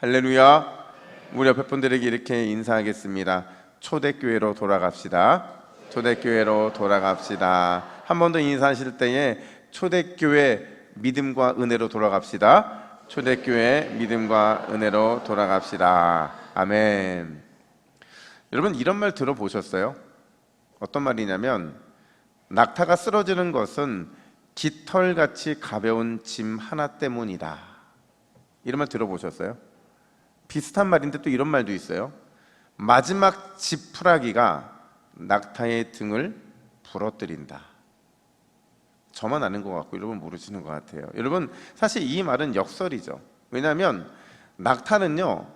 할렐루야. 우리 옆에 분들에게 이렇게 인사하겠습니다. 초대교회로 돌아갑시다. 초대교회로 돌아갑시다. 한 번 더 인사하실 때에 초대교회 믿음과 은혜로 돌아갑시다. 초대교회 믿음과 은혜로 돌아갑시다. 아멘. 여러분, 이런 말 들어보셨어요? 어떤 말이냐면, 낙타가 쓰러지는 것은 깃털같이 가벼운 짐 하나 때문이다. 이런 말 들어보셨어요? 비슷한 말인데 또 이런 말도 있어요. 마지막 지푸라기가 낙타의 등을 부러뜨린다. 저만 아는 것 같고 여러분 모르시는 것 같아요. 여러분, 사실 이 말은 역설이죠. 왜냐하면 낙타는요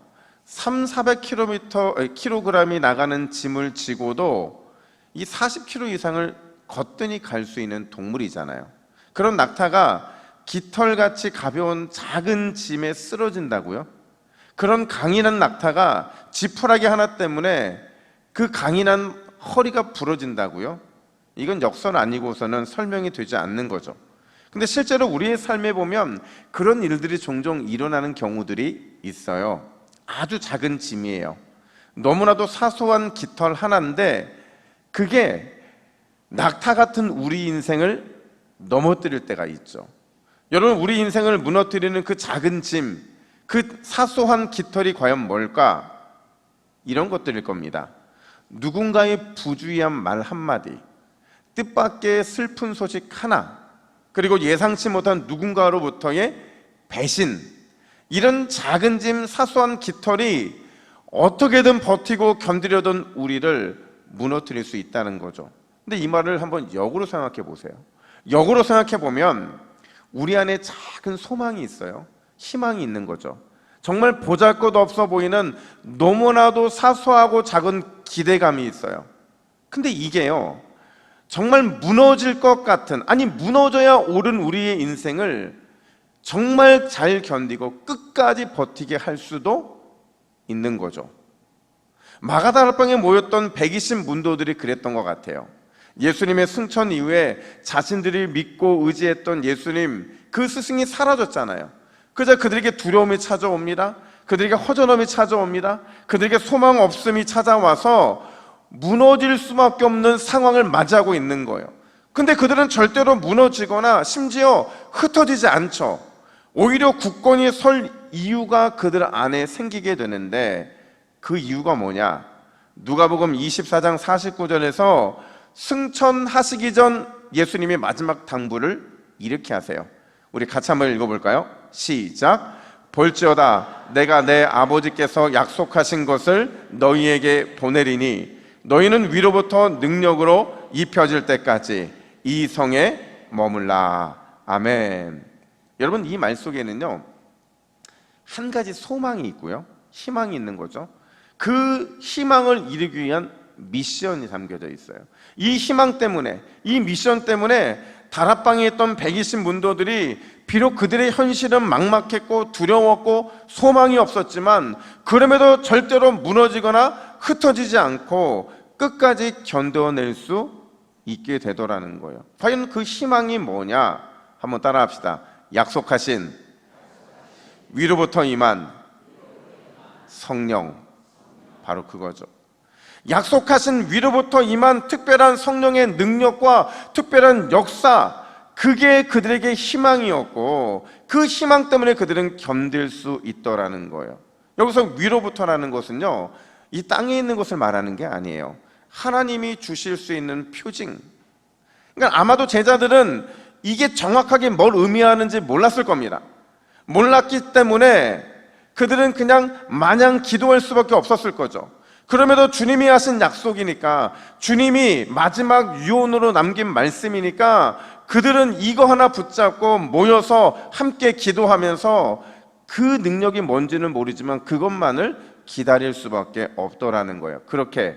3,400kg이 나가는 짐을 지고도 이 40kg 이상을 거뜬히 갈 수 있는 동물이잖아요. 그런 낙타가 깃털같이 가벼운 작은 짐에 쓰러진다고요? 그런 강인한 낙타가 지푸라기 하나 때문에 그 강인한 허리가 부러진다고요? 이건 역설 아니고서는 설명이 되지 않는 거죠. 근데 실제로 우리의 삶에 보면 그런 일들이 종종 일어나는 경우들이 있어요. 아주 작은 짐이에요. 너무나도 사소한 깃털 하나인데 그게 낙타 같은 우리 인생을 넘어뜨릴 때가 있죠. 여러분, 우리 인생을 무너뜨리는 그 작은 짐, 그 사소한 깃털이 과연 뭘까? 이런 것들일 겁니다. 누군가의 부주의한 말 한마디, 뜻밖의 슬픈 소식 하나, 그리고 예상치 못한 누군가로부터의 배신, 이런 작은 짐, 사소한 깃털이 어떻게든 버티고 견디려던 우리를 무너뜨릴 수 있다는 거죠. 근데 이 말을 한번 역으로 생각해 보세요. 역으로 생각해 보면 우리 안에 작은 소망이 있어요. 희망이 있는 거죠. 정말 보잘것없어 보이는 너무나도 사소하고 작은 기대감이 있어요. 근데 이게요 정말 무너질 것 같은, 아니 무너져야 옳은 우리의 인생을 정말 잘 견디고 끝까지 버티게 할 수도 있는 거죠. 마가다락방에 모였던 120 문도들이 그랬던 것 같아요. 예수님의 승천 이후에 자신들이 믿고 의지했던 예수님, 그 스승이 사라졌잖아요. 그저 그들에게 두려움이 찾아옵니다. 그들에게 허전함이 찾아옵니다. 그들에게 소망 없음이 찾아와서 무너질 수밖에 없는 상황을 맞이하고 있는 거예요. 근데 그들은 절대로 무너지거나 심지어 흩어지지 않죠. 오히려 굳건히 설 이유가 그들 안에 생기게 되는데 그 이유가 뭐냐? 누가복음 24장 49절에서 승천하시기 전 예수님의 마지막 당부를 이렇게 하세요. 우리 같이 한번 읽어볼까요? 시작. 볼지어다 내가 내 아버지께서 약속하신 것을 너희에게 보내리니 너희는 위로부터 능력으로 입혀질 때까지 이 성에 머물라. 아멘. 여러분, 이 말 속에는요 한 가지 소망이 있고요 희망이 있는 거죠. 그 희망을 이루기 위한 미션이 담겨져 있어요. 이 희망 때문에, 이 미션 때문에 다락방에 있던 120 문도들이 비록 그들의 현실은 막막했고 두려웠고 소망이 없었지만 그럼에도 절대로 무너지거나 흩어지지 않고 끝까지 견뎌낼 수 있게 되더라는 거예요. 과연 그 희망이 뭐냐? 한번 따라합시다. 약속하신 위로부터 임한 성령, 바로 그거죠. 약속하신 위로부터 임한 특별한 성령의 능력과 특별한 역사, 그게 그들에게 희망이었고 그 희망 때문에 그들은 견딜 수 있더라는 거예요. 여기서 위로부터라는 것은요 이 땅에 있는 것을 말하는 게 아니에요. 하나님이 주실 수 있는 표징. 그러니까 아마도 제자들은 이게 정확하게 뭘 의미하는지 몰랐을 겁니다. 몰랐기 때문에 그들은 그냥 마냥 기도할 수밖에 없었을 거죠. 그럼에도 주님이 하신 약속이니까, 주님이 마지막 유언으로 남긴 말씀이니까 그들은 이거 하나 붙잡고 모여서 함께 기도하면서 그 능력이 뭔지는 모르지만 그것만을 기다릴 수밖에 없더라는 거예요. 그렇게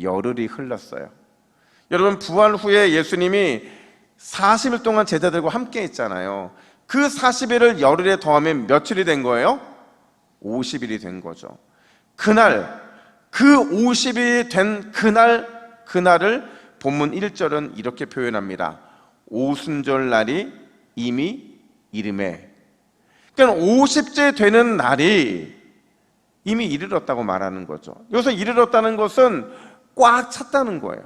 열흘이 흘렀어요. 여러분, 부활 후에 예수님이 40일 동안 제자들과 함께 했잖아요. 그 40일을 열흘에 더하면 며칠이 된 거예요? 50일이 된 거죠. 그날, 그 50일이 된 그날을 본문 1절은 이렇게 표현합니다. 오순절 날이 이미 이름에. 그러니까 50째 되는 날이 이미 이르렀다고 말하는 거죠. 여기서 이르렀다는 것은 꽉 찼다는 거예요.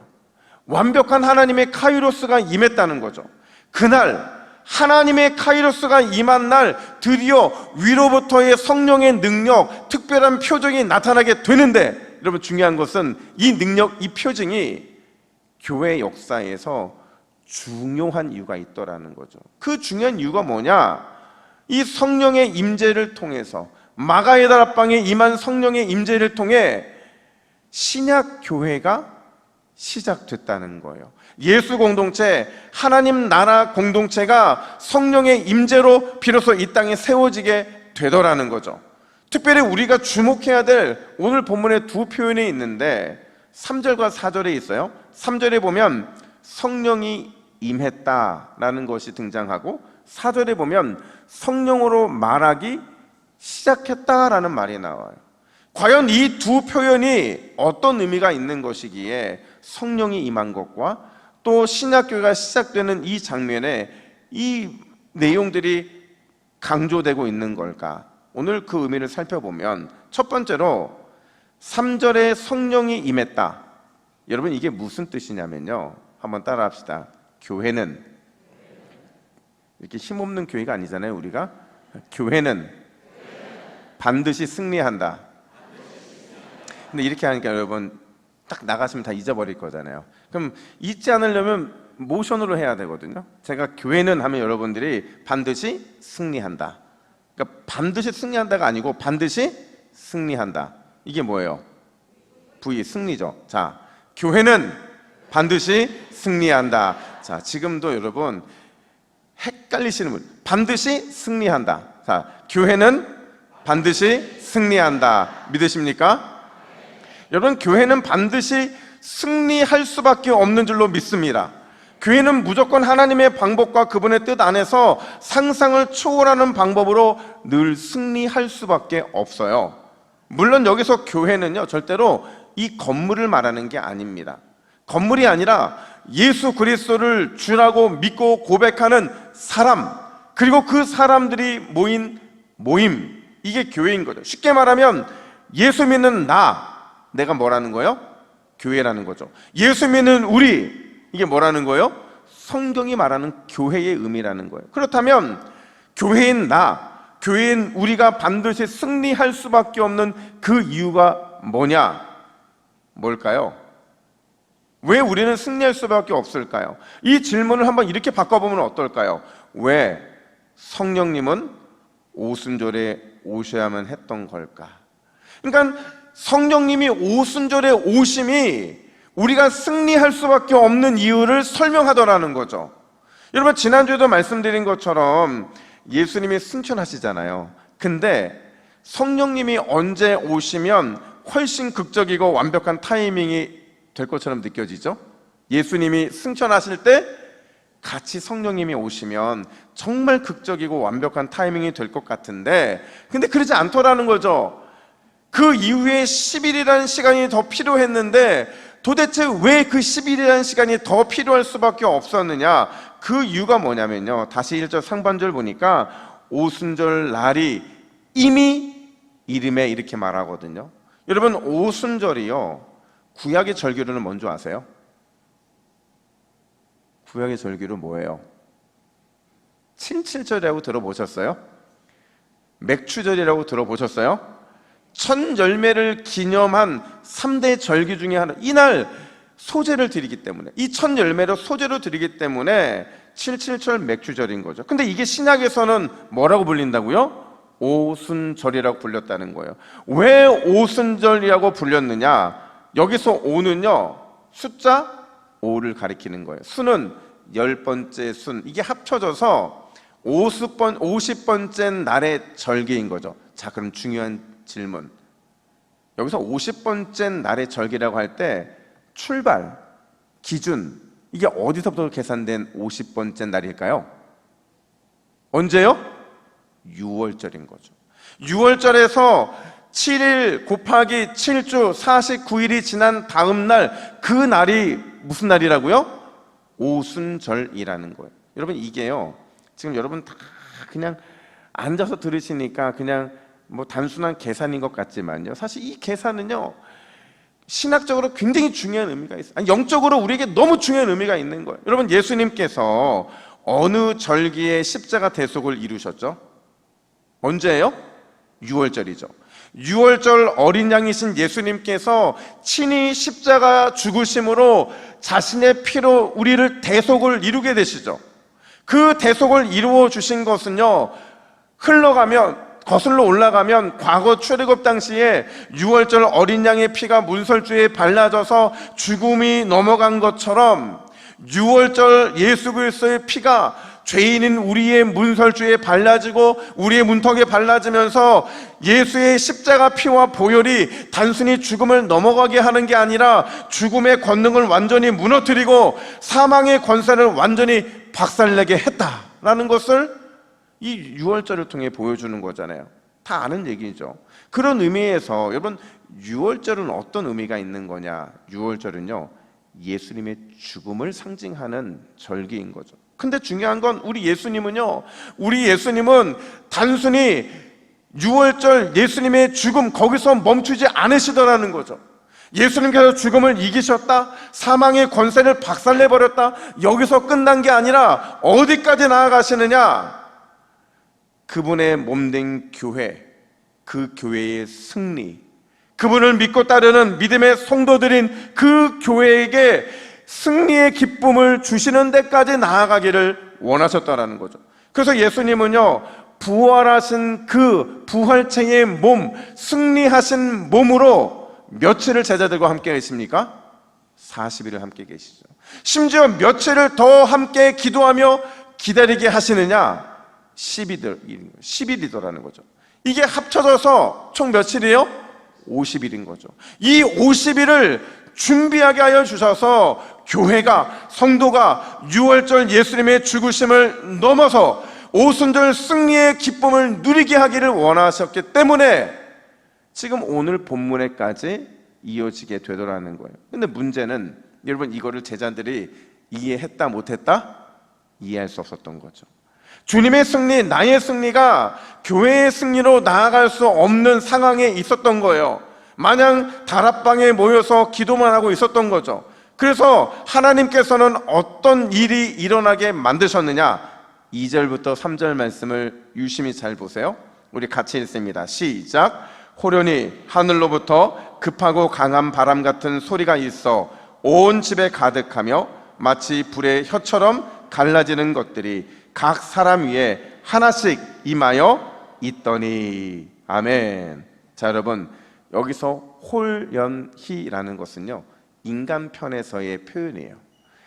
완벽한 하나님의 카이로스가 임했다는 거죠. 그날 하나님의 카이로스가 임한 날 드디어 위로부터의 성령의 능력, 특별한 표정이 나타나게 되는데, 여러분 중요한 것은 이 능력, 이 표징이 교회 역사에서 중요한 이유가 있더라는 거죠. 그 중요한 이유가 뭐냐? 이 성령의 임재를 통해서, 마가의 다락방에 임한 성령의 임재를 통해 신약 교회가 시작됐다는 거예요. 예수 공동체, 하나님 나라 공동체가 성령의 임재로 비로소 이 땅에 세워지게 되더라는 거죠. 특별히 우리가 주목해야 될 오늘 본문에 두 표현이 있는데 3절과 4절에 있어요. 3절에 보면 성령이 임했다라는 것이 등장하고 4절에 보면 성령으로 말하기 시작했다라는 말이 나와요. 과연 이 두 표현이 어떤 의미가 있는 것이기에 성령이 임한 것과 또 신약교회가 시작되는 이 장면에 이 내용들이 강조되고 있는 걸까? 오늘 그 의미를 살펴보면 첫 번째로 3절에 성령이 임했다. 여러분 이게 무슨 뜻이냐면요, 한번 따라 합시다. 교회는 이렇게 힘없는 교회가 아니잖아요. 우리가 교회는 반드시 승리한다. 근데 이렇게 하니까 여러분 딱 나가시면 다 잊어버릴 거잖아요. 그럼 잊지 않으려면 모션으로 해야 되거든요. 제가 교회는 하면 여러분들이 반드시 승리한다. 그러니까 반드시 승리한다가 아니고 반드시 승리한다. 이게 뭐예요? V, 승리죠. 자, 교회는 반드시 승리한다. 자, 지금도 여러분 헷갈리시는 분, 반드시 승리한다. 자, 교회는 반드시 승리한다. 믿으십니까? 여러분, 교회는 반드시 승리할 수밖에 없는 줄로 믿습니다. 교회는 무조건 하나님의 방법과 그분의 뜻 안에서 상상을 초월하는 방법으로 늘 승리할 수밖에 없어요. 물론 여기서 교회는요, 절대로 이 건물을 말하는 게 아닙니다. 건물이 아니라 예수 그리스도를 주라고 믿고 고백하는 사람, 그리고 그 사람들이 모인 모임, 이게 교회인 거죠. 쉽게 말하면 예수 믿는 내가 뭐라는 거예요? 교회라는 거죠. 예수 믿는 우리, 이게 뭐라는 거예요? 성경이 말하는 교회의 의미라는 거예요. 그렇다면 교회인 교회인 우리가 반드시 승리할 수밖에 없는 그 이유가 뭐냐? 뭘까요? 왜 우리는 승리할 수밖에 없을까요? 이 질문을 한번 이렇게 바꿔보면 어떨까요? 왜 성령님은 오순절에 오셔야만 했던 걸까? 그러니까 성령님이 오순절에 오심이 우리가 승리할 수밖에 없는 이유를 설명하더라는 거죠. 여러분, 지난주에도 말씀드린 것처럼 예수님이 승천하시잖아요. 근데 성령님이 언제 오시면 훨씬 극적이고 완벽한 타이밍이 될 것처럼 느껴지죠? 예수님이 승천하실 때 같이 성령님이 오시면 정말 극적이고 완벽한 타이밍이 될 것 같은데, 근데 그러지 않더라는 거죠. 그 이후에 10일이라는 시간이 더 필요했는데 도대체 왜 그 10일이라는 시간이 더 필요할 수밖에 없었느냐? 그 이유가 뭐냐면요, 다시 1절 상반절 보니까 오순절 날이 이미 이름에 이렇게 말하거든요. 여러분, 오순절이요, 구약의 절기로는 뭔지 아세요? 구약의 절기로 뭐예요? 칠칠절이라고 들어보셨어요? 맥추절이라고 들어보셨어요? 첫 열매를 기념한 3대 절기 중에 하나, 이날 소제를 드리기 때문에, 이 첫 열매로 소제로 드리기 때문에 칠칠절 맥추절인 거죠. 근데 이게 신약에서는 뭐라고 불린다고요? 오순절이라고 불렸다는 거예요. 왜 오순절이라고 불렸느냐? 여기서 오는요, 숫자 5를 가리키는 거예요. 수는 10번째 순, 이게 합쳐져서 50번째 날의 절기인 거죠. 자, 그럼 중요한 질문, 여기서 50번째 날의 절기라고 할 때 출발, 기준, 이게 어디서부터 계산된 50번째 날일까요? 언제요? 6월절인 거죠. 6월절에서 7일 곱하기 7주 49일이 지난 다음 날, 그 날이 무슨 날이라고요? 오순절이라는 거예요. 여러분, 이게요, 지금 여러분 다 그냥 앉아서 들으시니까 그냥 뭐 단순한 계산인 것 같지만요, 사실 이 계산은요 신학적으로 굉장히 중요한 의미가 있어요. 아니, 영적으로 우리에게 너무 중요한 의미가 있는 거예요. 여러분, 예수님께서 어느 절기에 십자가 대속을 이루셨죠? 언제예요? 유월절이죠. 유월절 어린 양이신 예수님께서 친히 십자가 죽으심으로 자신의 피로 우리를 대속을 이루게 되시죠. 그 대속을 이루어 주신 것은요, 거슬러 올라가면 과거 출애굽 당시에 유월절 어린 양의 피가 문설주에 발라져서 죽음이 넘어간 것처럼 유월절 예수 그리스도의 피가 죄인인 우리의 문설주에 발라지고 우리의 문턱에 발라지면서 예수의 십자가 피와 보혈이 단순히 죽음을 넘어가게 하는 게 아니라 죽음의 권능을 완전히 무너뜨리고 사망의 권세를 완전히 박살내게 했다라는 것을 이 유월절을 통해 보여주는 거잖아요. 다 아는 얘기죠. 그런 의미에서 여러분, 유월절은 어떤 의미가 있는 거냐? 유월절은요, 예수님의 죽음을 상징하는 절기인 거죠. 근데 중요한 건 우리 예수님은 단순히 유월절 예수님의 죽음 거기서 멈추지 않으시더라는 거죠. 예수님께서 죽음을 이기셨다, 사망의 권세를 박살내버렸다, 여기서 끝난 게 아니라 어디까지 나아가시느냐? 그분의 몸된 교회, 그 교회의 승리, 그분을 믿고 따르는 믿음의 성도들인 그 교회에게 승리의 기쁨을 주시는 데까지 나아가기를 원하셨다라는 거죠. 그래서 예수님은요, 부활하신 그 부활체의 몸, 승리하신 몸으로 며칠을 제자들과 함께 계십니까? 40일을 함께 계시죠. 심지어 며칠을 더 함께 기도하며 기다리게 하시느냐? 10일이더라는 거죠. 이게 합쳐져서 총 며칠이에요? 50일인 거죠. 이 50일을 준비하게 하여 주셔서 교회가, 성도가 유월절 예수님의 죽으심을 넘어서 오순절 승리의 기쁨을 누리게 하기를 원하셨기 때문에 지금 오늘 본문에까지 이어지게 되더라는 거예요. 근데 문제는 여러분, 이거를 제자들이 이해했다 못했다? 이해할 수 없었던 거죠. 주님의 승리, 나의 승리가 교회의 승리로 나아갈 수 없는 상황에 있었던 거예요. 마냥 다락방에 모여서 기도만 하고 있었던 거죠. 그래서 하나님께서는 어떤 일이 일어나게 만드셨느냐? 2절부터 3절 말씀을 유심히 잘 보세요. 우리 같이 읽습니다. 시작. 호련히 하늘로부터 급하고 강한 바람 같은 소리가 있어 온 집에 가득하며 마치 불의 혀처럼 갈라지는 것들이 각 사람 위에 하나씩 임하여 있더니. 아멘. 자, 여러분, 여기서 홀연히라는 것은요, 인간 편에서의 표현이에요.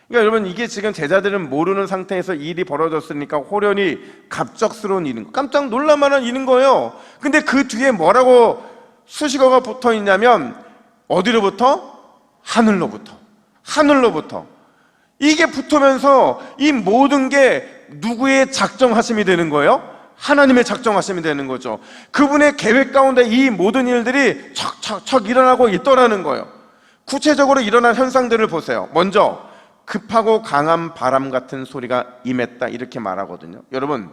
그러니까 여러분, 이게 지금 제자들은 모르는 상태에서 일이 벌어졌으니까 홀연히 갑작스러운 일인 거, 깜짝 놀랄만한 일인 거예요. 근데 그 뒤에 뭐라고 수식어가 붙어 있냐면 어디로부터? 하늘로부터. 이게 붙으면서 이 모든 게 누구의 작정하심이 되는 거예요? 하나님의 작정하심이 되는 거죠. 그분의 계획 가운데 이 모든 일들이 척척척 일어나고 있더라는 거예요. 구체적으로 일어난 현상들을 보세요. 먼저 급하고 강한 바람 같은 소리가 임했다, 이렇게 말하거든요. 여러분,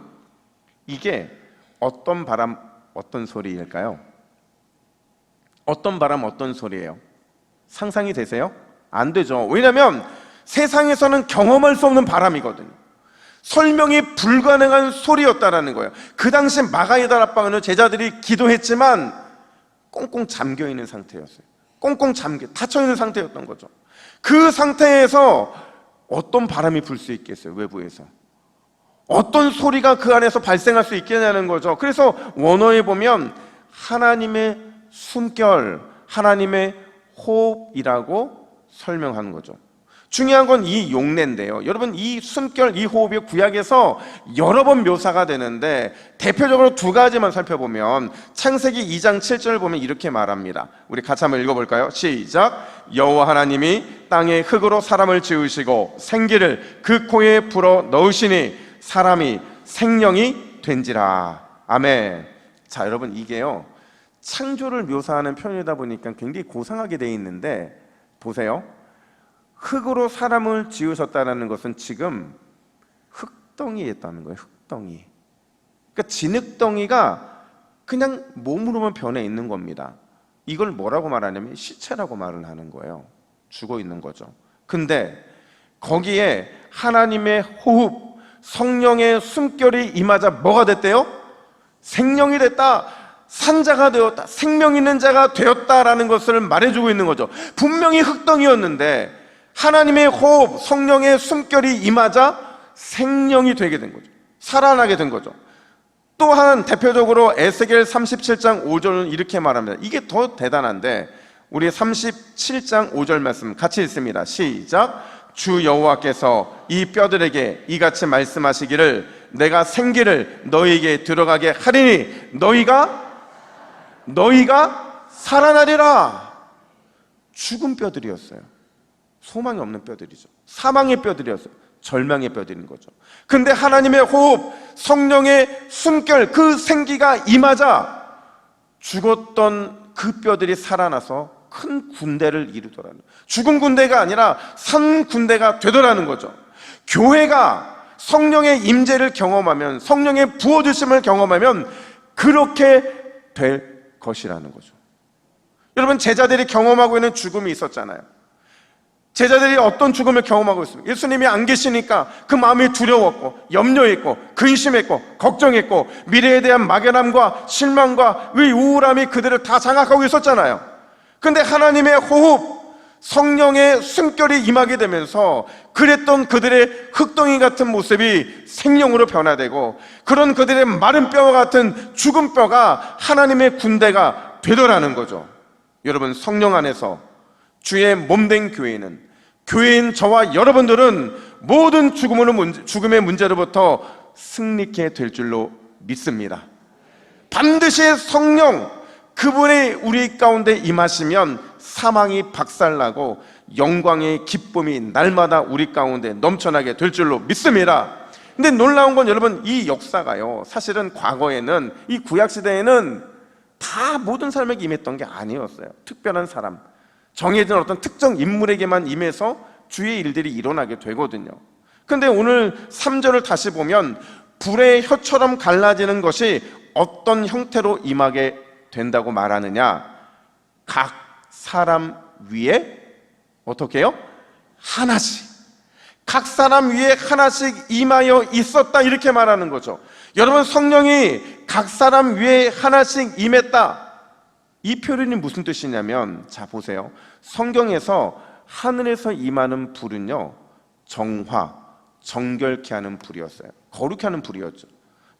이게 어떤 바람, 어떤 소리일까요? 어떤 바람, 어떤 소리예요? 상상이 되세요? 안 되죠. 왜냐하면 세상에서는 경험할 수 없는 바람이거든요. 설명이 불가능한 소리였다라는 거예요. 그 당시 마가의 다락방에는 제자들이 기도했지만 꽁꽁 잠겨있는 상태였어요. 닫혀있는 상태였던 거죠. 그 상태에서 어떤 바람이 불 수 있겠어요? 외부에서 어떤 소리가 그 안에서 발생할 수 있겠냐는 거죠. 그래서 원어에 보면 하나님의 숨결, 하나님의 호흡이라고 설명하는 거죠. 중요한 건 이 용례인데요. 여러분, 이 숨결, 이 호흡이 구약에서 여러 번 묘사가 되는데 대표적으로 두 가지만 살펴보면 창세기 2장 7절을 보면 이렇게 말합니다. 우리 같이 한번 읽어볼까요? 시작. 여호와 하나님이 땅에 흙으로 사람을 지으시고 생기를 그 코에 불어 넣으시니 사람이 생명이 된지라. 아멘. 자, 여러분, 이게요, 창조를 묘사하는 표현이다 보니까 굉장히 고상하게 되어 있는데 보세요. 흙으로 사람을 지으셨다는 것은 지금 흙덩이에 있다는 거예요. 흙덩이. 그러니까 진흙덩이가 그냥 몸으로만 변해 있는 겁니다. 이걸 뭐라고 말하냐면 시체라고 말을 하는 거예요. 죽어 있는 거죠. 근데 거기에 하나님의 호흡, 성령의 숨결이 임하자 뭐가 됐대요? 생명이 됐다, 산자가 되었다, 생명 있는 자가 되었다라는 것을 말해주고 있는 거죠. 분명히 흙덩이였는데 하나님의 호흡, 성령의 숨결이 임하자 생명이 되게 된 거죠. 살아나게 된 거죠. 또한 대표적으로 에스겔 37장 5절은 이렇게 말합니다. 이게 더 대단한데 우리 37장 5절 말씀 같이 읽습니다. 시작. 주 여호와께서 이 뼈들에게 이같이 말씀하시기를 내가 생기를 너희에게 들어가게 하리니 너희가 살아나리라. 죽은 뼈들이었어요. 소망이 없는 뼈들이죠. 사망의 뼈들이었어요. 절망의 뼈들인 거죠. 근데 하나님의 호흡, 성령의 숨결, 그 생기가 임하자 죽었던 그 뼈들이 살아나서 큰 군대를 이루더라는, 죽은 군대가 아니라 산 군대가 되더라는 거죠. 교회가 성령의 임재를 경험하면, 성령의 부어주심을 경험하면 그렇게 될 것이라는 거죠. 여러분, 제자들이 경험하고 있는 죽음이 있었잖아요. 제자들이 어떤 죽음을 경험하고 있습니까? 예수님이 안 계시니까 그 마음이 두려웠고 염려했고 근심했고 걱정했고 미래에 대한 막연함과 실망과 우울함이 그들을 다 장악하고 있었잖아요. 근데 하나님의 호흡, 성령의 숨결이 임하게 되면서 그랬던 그들의 흙덩이 같은 모습이 생명으로 변화되고 그런 그들의 마른 뼈와 같은 죽은 뼈가 하나님의 군대가 되더라는 거죠. 여러분, 성령 안에서 주의 몸된 교회는, 교회인 저와 여러분들은 모든 죽음의 문제로부터 승리케 될 줄로 믿습니다. 반드시 성령, 그분이 우리 가운데 임하시면 사망이 박살나고 영광의 기쁨이 날마다 우리 가운데 넘쳐나게 될 줄로 믿습니다. 근데 놀라운 건 여러분, 이 역사가요, 사실은 과거에는, 이 구약시대에는 다 모든 사람에게 임했던 게 아니었어요. 특별한 사람, 정해진 어떤 특정 인물에게만 임해서 주의 일들이 일어나게 되거든요. 근데 오늘 3절을 다시 보면 불의 혀처럼 갈라지는 것이 어떤 형태로 임하게 된다고 말하느냐, 각 사람 위에 어떻게 해요? 하나씩, 각 사람 위에 하나씩 임하여 있었다, 이렇게 말하는 거죠. 여러분, 성령이 각 사람 위에 하나씩 임했다, 이 표현이 무슨 뜻이냐면, 자 보세요. 성경에서 하늘에서 임하는 불은요, 정화, 정결케 하는 불이었어요. 거룩케 하는 불이었죠.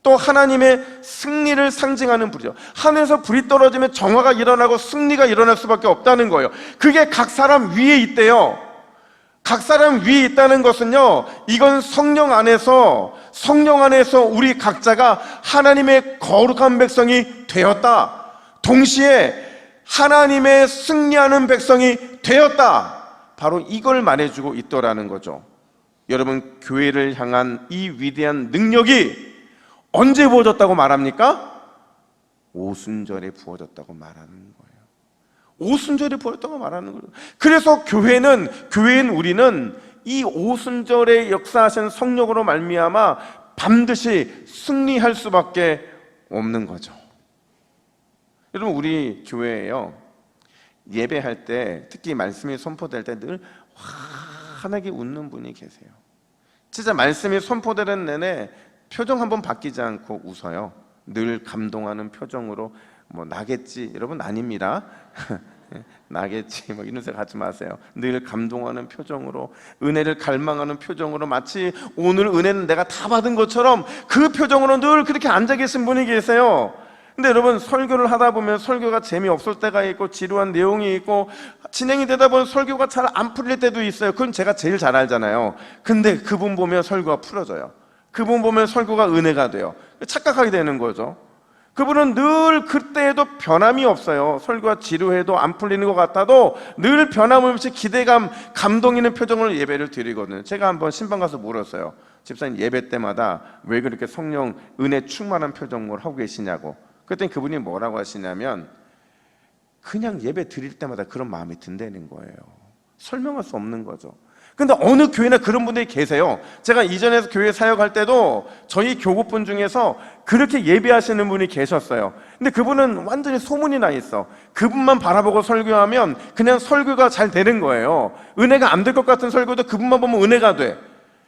또 하나님의 승리를 상징하는 불이죠. 하늘에서 불이 떨어지면 정화가 일어나고 승리가 일어날 수밖에 없다는 거예요. 그게 각 사람 위에 있대요. 각 사람 위에 있다는 것은요, 이건 성령 안에서 우리 각자가 하나님의 거룩한 백성이 되었다, 동시에 하나님의 승리하는 백성이 되었다, 바로 이걸 말해주고 있더라는 거죠. 여러분, 교회를 향한 이 위대한 능력이 언제 부어졌다고 말합니까? 오순절에 부어졌다고 말하는 거예요. 오순절에 부어졌다고 말하는 거예요. 그래서 교회인 우리는 이 오순절에 역사하신 성령으로 말미암아 반드시 승리할 수밖에 없는 거죠. 여러분, 우리 교회에요, 예배할 때, 특히 말씀이 선포될 때 늘 환하게 웃는 분이 계세요. 진짜 말씀이 선포되는 내내 표정 한번 바뀌지 않고 웃어요. 늘 감동하는 표정으로. 뭐 나겠지, 여러분, 아닙니다. 나겠지 뭐 이런 생각 하지 마세요. 늘 감동하는 표정으로, 은혜를 갈망하는 표정으로, 마치 오늘 은혜는 내가 다 받은 것처럼 그 표정으로 늘 그렇게 앉아 계신 분이 계세요. 근데 여러분, 설교를 하다 보면 설교가 재미없을 때가 있고 지루한 내용이 있고 진행이 되다 보면 설교가 잘 안 풀릴 때도 있어요. 그건 제가 제일 잘 알잖아요. 근데 그분 보면 설교가 풀어져요. 그분 보면 설교가 은혜가 돼요. 착각하게 되는 거죠. 그분은 늘 그때에도 변함이 없어요. 설교가 지루해도 안 풀리는 것 같아도 늘 변함없이 기대감, 감동 있는 표정으로 예배를 드리거든요. 제가 한번 신방 가서 물었어요. 집사님, 예배 때마다 왜 그렇게 성령 은혜 충만한 표정을 하고 계시냐고. 그랬더니 그분이 뭐라고 하시냐면, 그냥 예배 드릴 때마다 그런 마음이 든다는 거예요. 설명할 수 없는 거죠. 근데 어느 교회나 그런 분들이 계세요. 제가 이전에 교회 사역할 때도 저희 교구분 중에서 그렇게 예배하시는 분이 계셨어요. 근데 그분은 완전히 소문이 나 있어. 그분만 바라보고 설교하면 그냥 설교가 잘 되는 거예요. 은혜가 안 될 것 같은 설교도 그분만 보면 은혜가 돼.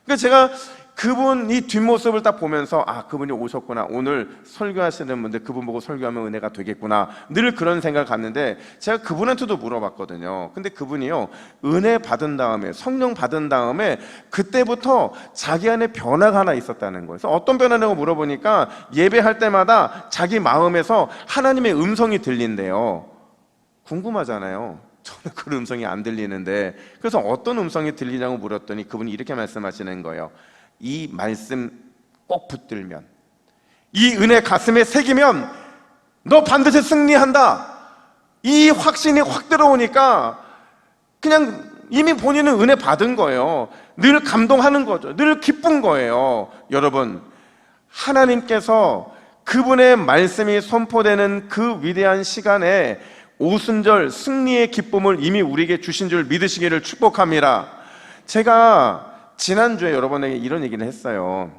그러니까 제가 그분 이 뒷모습을 딱 보면서 아, 그분이 오셨구나, 오늘 설교하시는 분들 그분 보고 설교하면 은혜가 되겠구나, 늘 그런 생각을 갖는데, 제가 그분한테도 물어봤거든요. 근데 그분이요, 은혜 받은 다음에, 성령 받은 다음에 그때부터 자기 안에 변화가 하나 있었다는 거예요. 그래서 어떤 변화냐고 물어보니까 예배할 때마다 자기 마음에서 하나님의 음성이 들린대요. 궁금하잖아요. 저는 그 음성이 안 들리는데. 그래서 어떤 음성이 들리냐고 물었더니 그분이 이렇게 말씀하시는 거예요. 이 말씀 꼭 붙들면, 이 은혜 가슴에 새기면 너 반드시 승리한다, 이 확신이 확 들어오니까 그냥 이미 본인은 은혜 받은 거예요. 늘 감동하는 거죠. 늘 기쁜 거예요. 여러분, 하나님께서 그분의 말씀이 선포되는 그 위대한 시간에 오순절 승리의 기쁨을 이미 우리에게 주신 줄 믿으시기를 축복합니다. 제가 지난주에 여러분에게 이런 얘기를 했어요.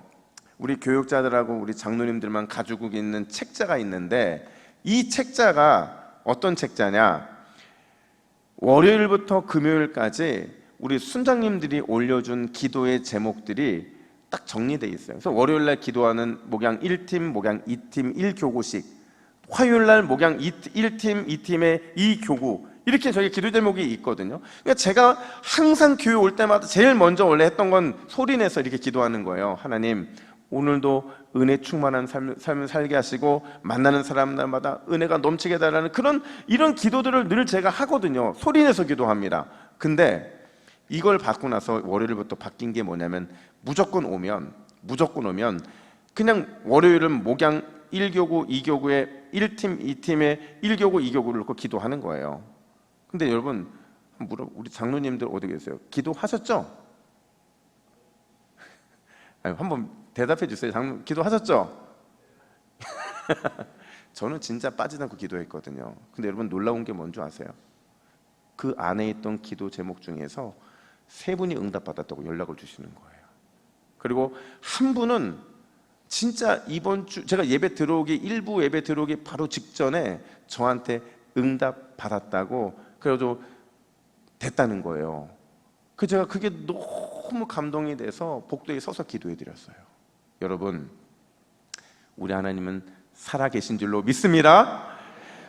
우리 교육자들하고 우리 장로님들만 가지고 있는 책자가 있는데, 이 책자가 어떤 책자냐, 월요일부터 금요일까지 우리 순장님들이 올려준 기도의 제목들이 딱 정리되어 있어요. 그래서 월요일날 기도하는 목양 1팀, 목양 2팀 1교구씩, 화요일날 목양 1팀, 2팀의 2교구, 이렇게 저희 기도 제목이 있거든요. 그러니까 제가 항상 교회 올 때마다 제일 먼저 원래 했던 건 소리내서 이렇게 기도하는 거예요. 하나님, 오늘도 은혜 충만한 삶을 살게 하시고 만나는 사람들마다 은혜가 넘치게 해달라는 이런 기도들을 늘 제가 하거든요. 소리내서 기도합니다. 근데 이걸 받고 나서 월요일부터 바뀐 게 뭐냐면, 무조건 오면 그냥 월요일은 목양 1교구, 2교구에 1팀, 2팀에 1교구, 2교구를 놓고 기도하는 거예요. 근데 여러분, 우리 장로님들 어디 계세요? 기도하셨죠? 아니, 한번 대답해 주세요. 장로, 기도하셨죠? 저는 진짜 빠지지 않고 기도했거든요. 근데 여러분, 놀라운 게 뭔지 아세요? 그 안에 있던 기도 제목 중에서 3분이 응답받았다고 연락을 주시는 거예요. 그리고 한 분은 진짜 이번 주 제가 일부 예배 들어오기 바로 직전에 저한테 응답 받았다고, 그래도 됐다는 거예요. 제가 그게 너무 감동이 돼서 복도에 서서 기도해 드렸어요. 여러분, 우리 하나님은 살아계신 줄로 믿습니다.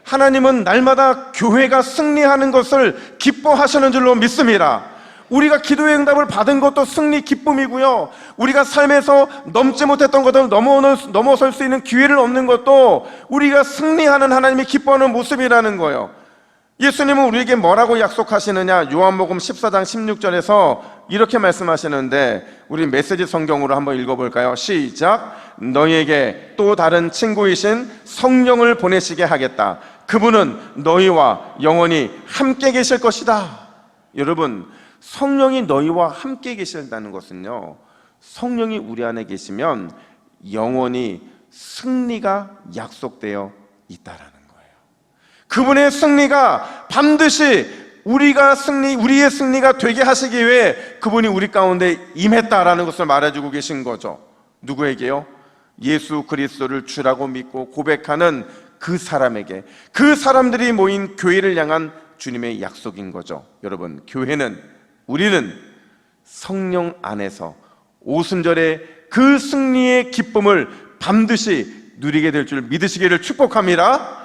하나님은 날마다 교회가 승리하는 것을 기뻐하시는 줄로 믿습니다. 우리가 기도의 응답을 받은 것도 승리 기쁨이고요, 우리가 삶에서 넘지 못했던 것을 넘어설 수 있는 기회를 얻는 것도 우리가 승리하는 하나님이 기뻐하는 모습이라는 거예요. 예수님은 우리에게 뭐라고 약속하시느냐, 요한복음 14장 16절에서 이렇게 말씀하시는데, 우리 메시지 성경으로 한번 읽어볼까요? 시작. 너희에게 또 다른 친구이신 성령을 보내시게 하겠다. 그분은 너희와 영원히 함께 계실 것이다. 여러분, 성령이 너희와 함께 계신다는 것은요, 성령이 우리 안에 계시면 영원히 승리가 약속되어 있다라는 거예요. 그분의 승리가 반드시 우리의 승리가 되게 하시기 위해 그분이 우리 가운데 임했다라는 것을 말해주고 계신 거죠. 누구에게요? 예수 그리스도를 주라고 믿고 고백하는 그 사람에게, 그 사람들이 모인 교회를 향한 주님의 약속인 거죠. 여러분, 우리는 성령 안에서 오순절의 그 승리의 기쁨을 반드시 누리게 될 줄 믿으시기를 축복합니다.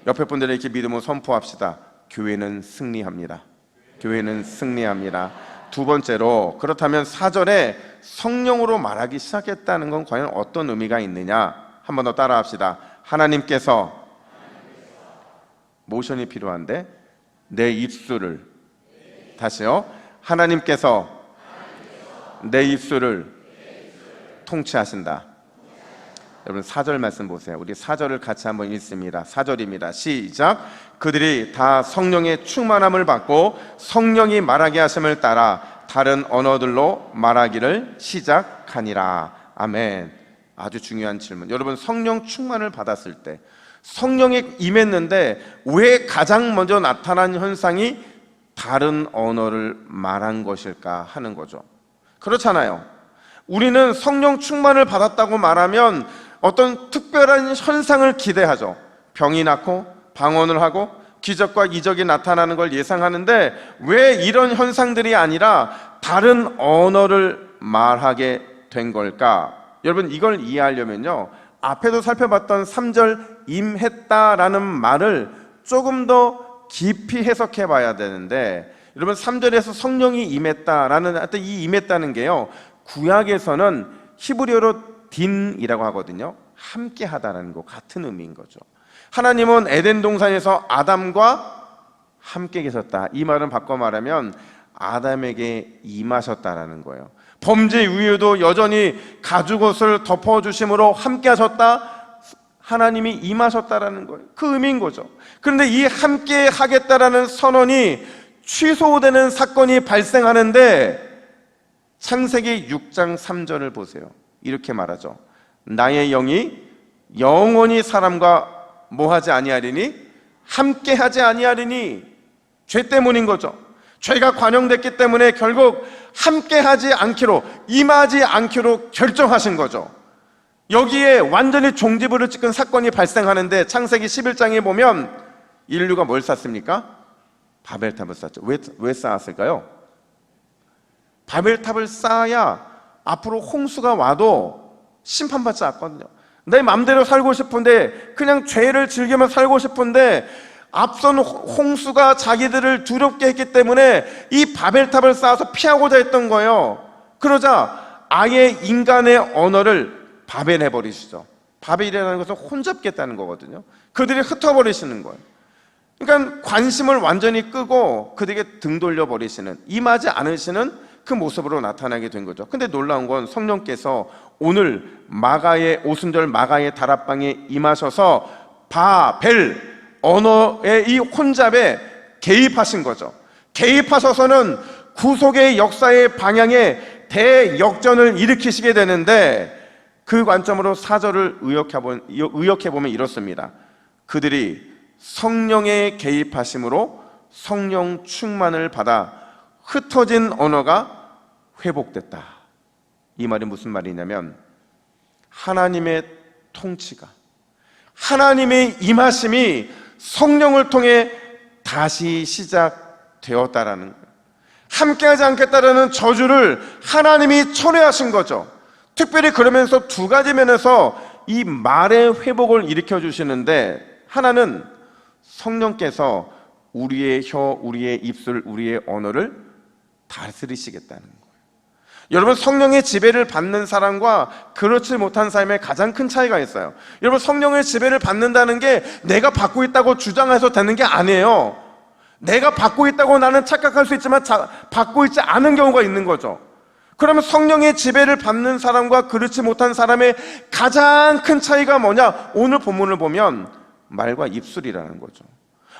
옆에 분들에게 이렇게 믿음을 선포합시다. 교회는 승리합니다. 교회는 승리합니다. 두 번째로, 그렇다면 4절에 성령으로 말하기 시작했다는 건 과연 어떤 의미가 있느냐? 한 번 더 따라합시다. 하나님께서 모션이 필요한데, 내 입술을, 다시요. 하나님께서 내 입술을 통치하신다. 여러분, 4절 말씀 보세요. 우리 4절을 같이 한번 읽습니다. 4절입니다. 시작. 그들이 다 성령의 충만함을 받고 성령이 말하게 하심을 따라 다른 언어들로 말하기를 시작하니라. 아멘. 아주 중요한 질문. 여러분, 성령 충만을 받았을 때, 성령이 임했는데 왜 가장 먼저 나타난 현상이 다른 언어를 말한 것일까 하는 거죠. 그렇잖아요. 우리는 성령 충만을 받았다고 말하면 어떤 특별한 현상을 기대하죠. 병이 낫고 방언을 하고 기적과 이적이 나타나는 걸 예상하는데 왜 이런 현상들이 아니라 다른 언어를 말하게 된 걸까? 여러분, 이걸 이해하려면요, 앞에도 살펴봤던 3절 임했다라는 말을 조금 더 깊이 해석해 봐야 되는데, 여러분 3절에서 성령이 임했다라는 하여튼 이 임했다는 게요, 구약에서는 히브리어로 딘이라고 하거든요. 함께 하다라는 거 같은 의미인 거죠. 하나님은 에덴 동산에서 아담과 함께 계셨다. 이 말은 바꿔 말하면 아담에게 임하셨다라는 거예요. 범죄 이후에도 여전히 가죽옷을 덮어주심으로 함께 하셨다. 하나님이 임하셨다라는 거예요. 그 의미인 거죠. 그런데 이 함께 하겠다라는 선언이 취소되는 사건이 발생하는데 창세기 6장 3절을 보세요. 이렇게 말하죠. 나의 영이 영원히 사람과 뭐하지 아니하리니? 함께하지 아니하리니. 죄 때문인 거죠. 죄가 관영됐기 때문에 결국 함께하지 않기로, 임하지 않기로 결정하신 거죠. 여기에 완전히 종지부를 찍은 사건이 발생하는데 창세기 11장에 보면 인류가 뭘 쌓습니까? 바벨탑을 쌓죠. 왜 쌓았을까요? 바벨탑을 쌓아야 앞으로 홍수가 와도 심판받지 않거든요. 내 마음대로 살고 싶은데, 그냥 죄를 즐기며 살고 싶은데 앞선 홍수가 자기들을 두렵게 했기 때문에 이 바벨탑을 쌓아서 피하고자 했던 거예요. 그러자 아예 인간의 언어를 바벨해버리시죠. 바벨이라는 것은 혼잡겠다는 거거든요. 그들이 흩어버리시는 거예요. 그러니까 관심을 완전히 끄고 그들에게 등 돌려버리시는, 임하지 않으시는 그 모습으로 나타나게 된 거죠. 근데 놀라운 건 성령께서 오늘 마가의 오순절 마가의 다락방에 임하셔서 바벨 언어의 이 혼잡에 개입하신 거죠. 개입하셔서는 구속의 역사의 방향에 대역전을 일으키시게 되는데, 그 관점으로 4절을 의역해보면 이렇습니다. 그들이 성령의 개입하심으로 성령 충만을 받아 흩어진 언어가 회복됐다. 이 말이 무슨 말이냐면 하나님의 통치가, 하나님의 임하심이 성령을 통해 다시 시작되었다라는 거예요. 함께하지 않겠다라는 저주를 하나님이 철회하신 거죠. 특별히 그러면서 두 가지 면에서 이 말의 회복을 일으켜 주시는데, 하나는 성령께서 우리의 혀, 우리의 입술, 우리의 언어를 다스리시겠다는 거예요. 여러분, 성령의 지배를 받는 사람과 그렇지 못한 삶에 가장 큰 차이가 있어요. 여러분, 성령의 지배를 받는다는 게 내가 받고 있다고 주장해서 되는 게 아니에요. 내가 받고 있다고 나는 착각할 수 있지만 받고 있지 않은 경우가 있는 거죠. 그러면 성령의 지배를 받는 사람과 그렇지 못한 사람의 가장 큰 차이가 뭐냐? 오늘 본문을 보면 말과 입술이라는 거죠.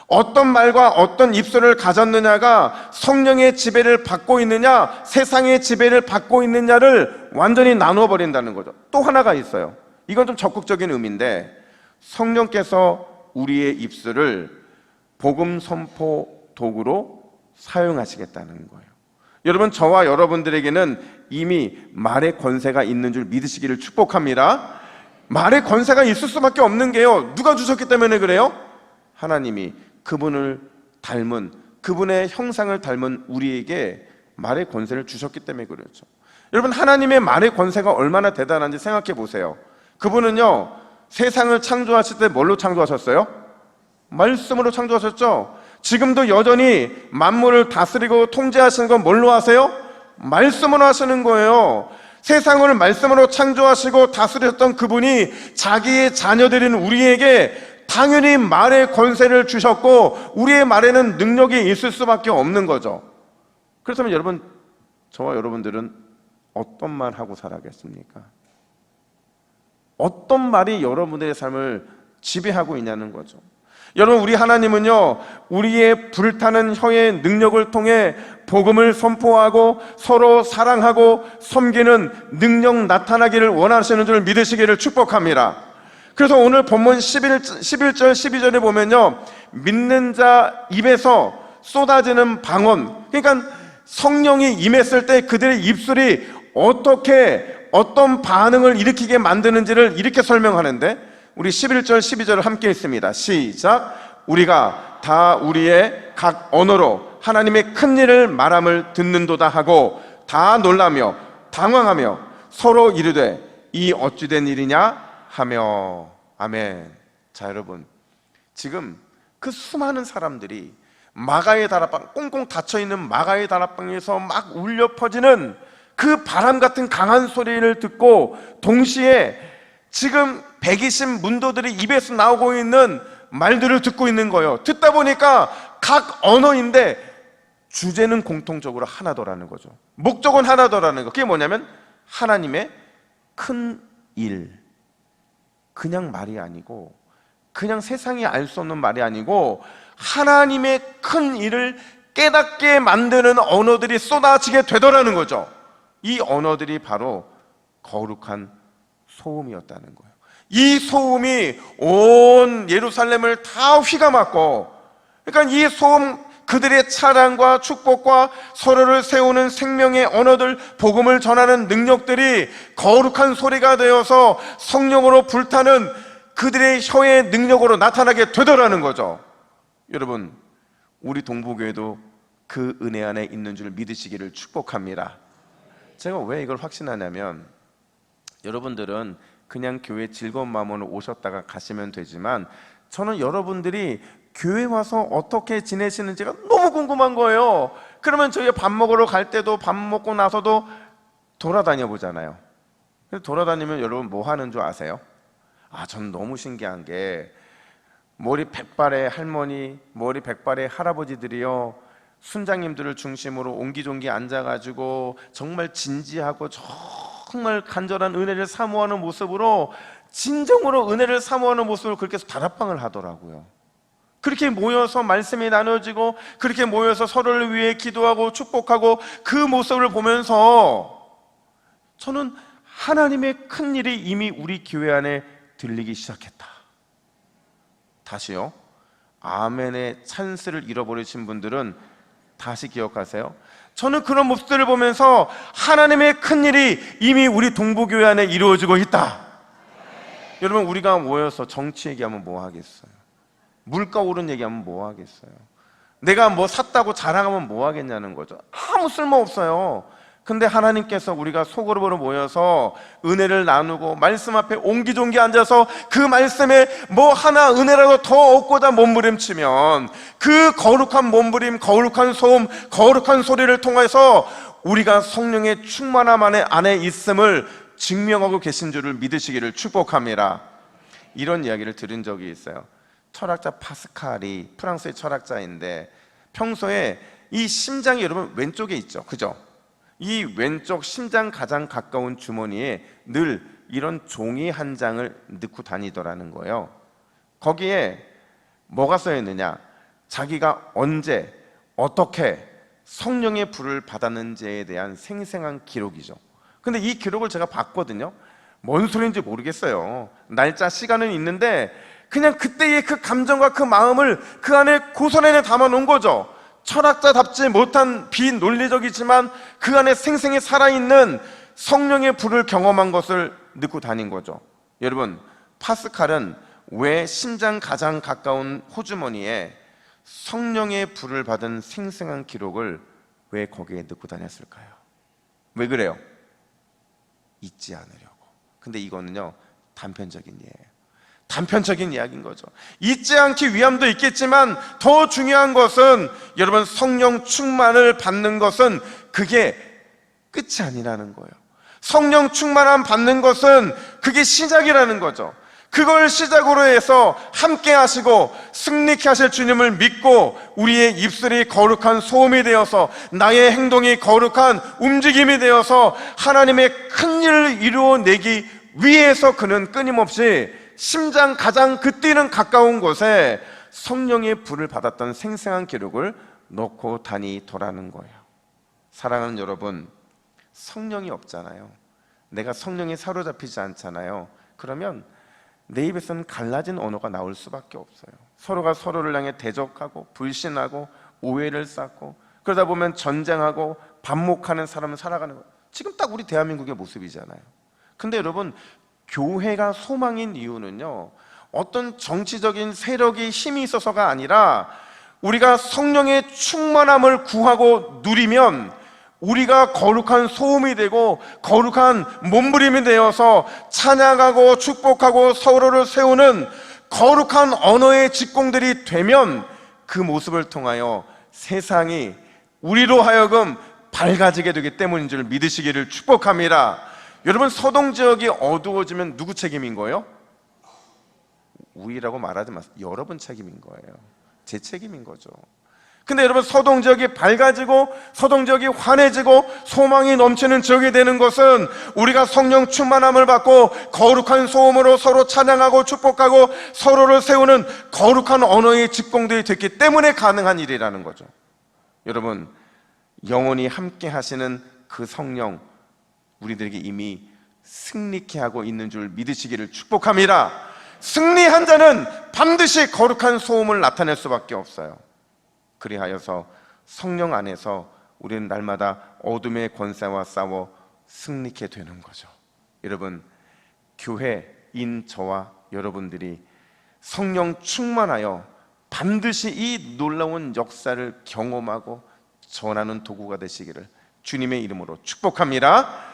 어떤 말과 어떤 입술을 가졌느냐가 성령의 지배를 받고 있느냐, 세상의 지배를 받고 있느냐를 완전히 나누어 버린다는 거죠. 또 하나가 있어요. 이건 좀 적극적인 의미인데, 성령께서 우리의 입술을 복음 선포 도구로 사용하시겠다는 거예요. 여러분, 저와 여러분들에게는 이미 말의 권세가 있는 줄 믿으시기를 축복합니다. 말의 권세가 있을 수밖에 없는 게요, 누가 주셨기 때문에 그래요? 하나님이 그분을 닮은, 그분의 형상을 닮은 우리에게 말의 권세를 주셨기 때문에 그렇죠. 여러분, 하나님의 말의 권세가 얼마나 대단한지 생각해 보세요. 그분은요, 세상을 창조하실 때 뭘로 창조하셨어요? 말씀으로 창조하셨죠. 지금도 여전히 만물을 다스리고 통제하시는 건 뭘로 하세요? 말씀으로 하시는 거예요. 세상을 말씀으로 창조하시고 다스렸던 그분이 자기의 자녀들인 우리에게 당연히 말의 권세를 주셨고, 우리의 말에는 능력이 있을 수밖에 없는 거죠. 그렇다면 여러분, 저와 여러분들은 어떤 말 하고 살아가겠습니까? 어떤 말이 여러분들의 삶을 지배하고 있냐는 거죠. 여러분, 우리 하나님은요, 우리의 불타는 혀의 능력을 통해 복음을 선포하고 서로 사랑하고 섬기는 능력 나타나기를 원하시는 줄 믿으시기를 축복합니다. 그래서 오늘 본문 11절 12절에 보면요, 믿는 자 입에서 쏟아지는 방언, 그러니까 성령이 임했을 때 그들의 입술이 어떻게 어떤 반응을 일으키게 만드는지를 이렇게 설명하는데, 우리 11절 12절을 함께 읽습니다. 시작. 우리가 다 우리의 각 언어로 하나님의 큰 일을 말함을 듣는도다 하고 다 놀라며 당황하며 서로 이르되 이 어찌된 일이냐 하며. 아멘. 자, 여러분, 지금 그 수많은 사람들이 마가의 다락방, 꽁꽁 닫혀있는 마가의 다락방에서 막 울려 퍼지는 그 바람 같은 강한 소리를 듣고 동시에 지금 120 문도들이 입에서 나오고 있는 말들을 듣고 있는 거예요. 듣다 보니까 각 언어인데 주제는 공통적으로 하나더라는 거죠. 목적은 하나더라는 거. 그게 뭐냐면 하나님의 큰 일. 그냥 말이 아니고, 그냥 세상이 알 수 없는 말이 아니고, 하나님의 큰 일을 깨닫게 만드는 언어들이 쏟아지게 되더라는 거죠. 이 언어들이 바로 거룩한 소음이었다는 거예요. 이 소음이 온 예루살렘을 다 휘감았고, 그러니까 이 소음, 그들의 찬양과 축복과 서로를 세우는 생명의 언어들, 복음을 전하는 능력들이 거룩한 소리가 되어서 성령으로 불타는 그들의 혀의 능력으로 나타나게 되더라는 거죠. 여러분, 우리 동부교회도 그 은혜 안에 있는 줄 믿으시기를 축복합니다. 제가 왜 이걸 확신하냐면, 여러분들은 그냥 교회 즐거운 마음으로 오셨다가 가시면 되지만, 저는 여러분들이 교회 와서 어떻게 지내시는지가 너무 궁금한 거예요. 그러면 저희가 밥 먹으러 갈 때도 밥 먹고 나서도 돌아다녀 보잖아요. 돌아다니면 여러분 뭐 하는 줄 아세요? 저는 너무 신기한 게, 머리 백발의 할머니, 머리 백발의 할아버지들이요, 순장님들을 중심으로 옹기종기 앉아가지고 정말 진지하고 정말 간절한 은혜를 사모하는 모습으로, 진정으로 은혜를 사모하는 모습으로 그렇게 다락방을 하더라고요. 그렇게 모여서 말씀이 나눠지고, 그렇게 모여서 서로를 위해 기도하고 축복하고, 그 모습을 보면서 저는 하나님의 큰 일이 이미 우리 교회 안에 들리기 시작했다. 다시요, 아멘의 찬스를 잃어버리신 분들은 다시 기억하세요. 저는 그런 모습들을 보면서 하나님의 큰 일이 이미 우리 동부교회 안에 이루어지고 있다. 여러분, 우리가 모여서 정치 얘기하면 뭐 하겠어요? 물가 오른 얘기하면 뭐 하겠어요? 내가 뭐 샀다고 자랑하면 뭐 하겠냐는 거죠. 아무 쓸모 없어요. 근데 하나님께서 우리가 소그룹으로 모여서 은혜를 나누고 말씀 앞에 옹기종기 앉아서 그 말씀에 뭐 하나 은혜라도 더 얻고자 몸부림치면, 그 거룩한 몸부림, 거룩한 소음, 거룩한 소리를 통해서 우리가 성령의 충만함 안에 있음을 증명하고 계신 줄을 믿으시기를 축복합니다. 이런 이야기를 들은 적이 있어요. 철학자 파스칼이, 프랑스의 철학자인데, 평소에 이 심장이 여러분 왼쪽에 있죠, 그죠? 이 왼쪽 심장 가장 가까운 주머니에 늘 이런 종이 한 장을 넣고 다니더라는 거예요. 거기에 뭐가 써 있느냐? 자기가 언제 어떻게 성령의 불을 받았는지에 대한 생생한 기록이죠. 근데 이 기록을 제가 봤거든요. 뭔 소리인지 모르겠어요. 날짜, 시간은 있는데 그냥 그때의 그 감정과 그 마음을 그 안에 고스란히 담아 놓은 거죠. 철학자답지 못한 비논리적이지만 그 안에 생생히 살아있는 성령의 불을 경험한 것을 넣고 다닌 거죠. 여러분, 파스칼은 왜 심장 가장 가까운 호주머니에 성령의 불을 받은 생생한 기록을 왜 거기에 넣고 다녔을까요? 왜 그래요? 잊지 않으려고. 근데 이거는요, 단편적인 예예요. 단편적인 이야기인 거죠. 잊지 않기 위함도 있겠지만 더 중요한 것은, 여러분, 성령 충만을 받는 것은 그게 끝이 아니라는 거예요. 성령 충만함 받는 것은 그게 시작이라는 거죠. 그걸 시작으로 해서 함께 하시고 승리케 하실 주님을 믿고 우리의 입술이 거룩한 소음이 되어서 나의 행동이 거룩한 움직임이 되어서 하나님의 큰 일을 이루어내기 위해서 그는 끊임없이 심장 가장 그 뛰는 가까운 곳에 성령의 불을 받았던 생생한 기록을 놓고 다니더라는 거예요. 사랑하는 여러분, 성령이 없잖아요. 내가 성령에 사로잡히지 않잖아요. 그러면 내 입에서는 갈라진 언어가 나올 수밖에 없어요. 서로가 서로를 향해 대적하고 불신하고 오해를 쌓고 그러다 보면 전쟁하고 반목하는 사람을 살아가는 거예요. 지금 딱 우리 대한민국의 모습이잖아요. 근데 여러분, 교회가 소망인 이유는요, 어떤 정치적인 세력이 힘이 있어서가 아니라 우리가 성령의 충만함을 구하고 누리면 우리가 거룩한 소음이 되고 거룩한 몸부림이 되어서 찬양하고 축복하고 서로를 세우는 거룩한 언어의 직공들이 되면 그 모습을 통하여 세상이 우리로 하여금 밝아지게 되기 때문인 줄 믿으시기를 축복합니다. 여러분, 서동 지역이 어두워지면 누구 책임인 거예요? 우리라고 말하지 마세요. 여러분 책임인 거예요. 제 책임인 거죠. 근데 여러분, 서동 지역이 밝아지고 서동 지역이 환해지고 소망이 넘치는 지역이 되는 것은 우리가 성령 충만함을 받고 거룩한 소음으로 서로 찬양하고 축복하고 서로를 세우는 거룩한 언어의 직공들이 됐기 때문에 가능한 일이라는 거죠. 여러분, 영원히 함께 하시는 그 성령, 우리들에게 이미 승리케 하고 있는 줄 믿으시기를 축복합니다. 승리한 자는 반드시 거룩한 소음을 나타낼 수밖에 없어요. 그리하여서 성령 안에서 우리는 날마다 어둠의 권세와 싸워 승리케 되는 거죠. 여러분, 교회인 저와 여러분들이 성령 충만하여 반드시 이 놀라운 역사를 경험하고 전하는 도구가 되시기를 주님의 이름으로 축복합니다.